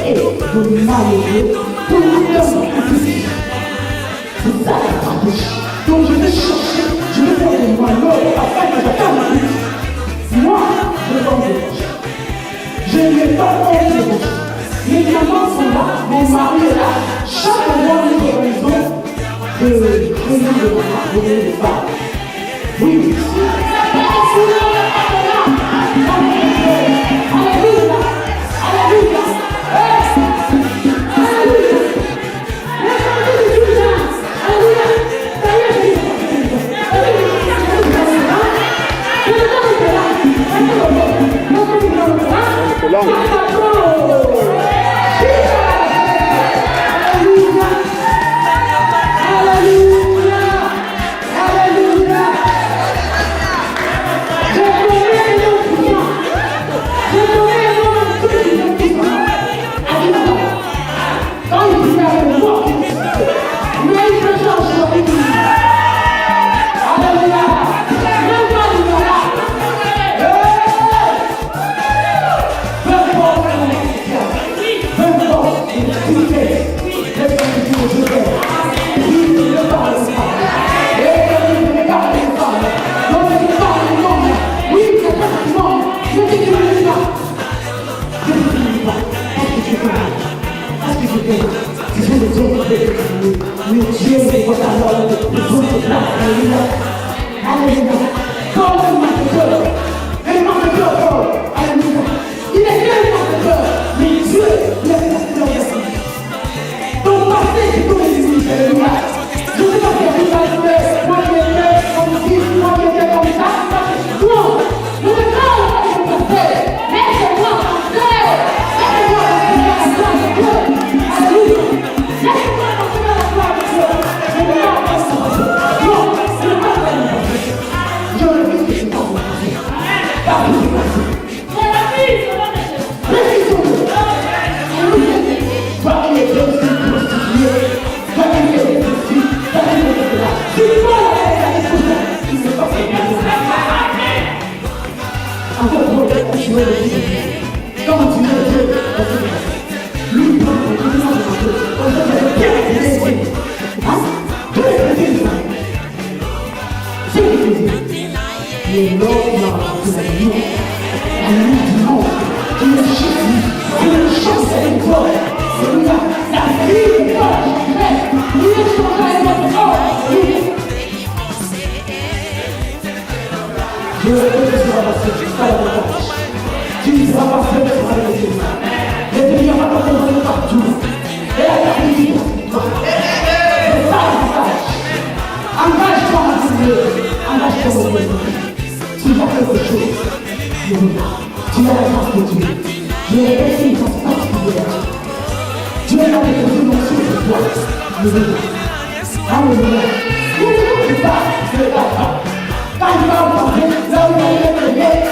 et de malheureux pour nous donner vous allez pas bouger. Donc je vais chercher, je vais faire de moi l'homme afin que je fasse moi, je vais me bouger. Je n'ai pas envie de bouger. Les mamans sont là, mon mari est là, chaque mois nous avons raison de venir de maman, de venir de femme. Oui. Alléluia. Alléluia. Quand il va vous parler, là où il y a des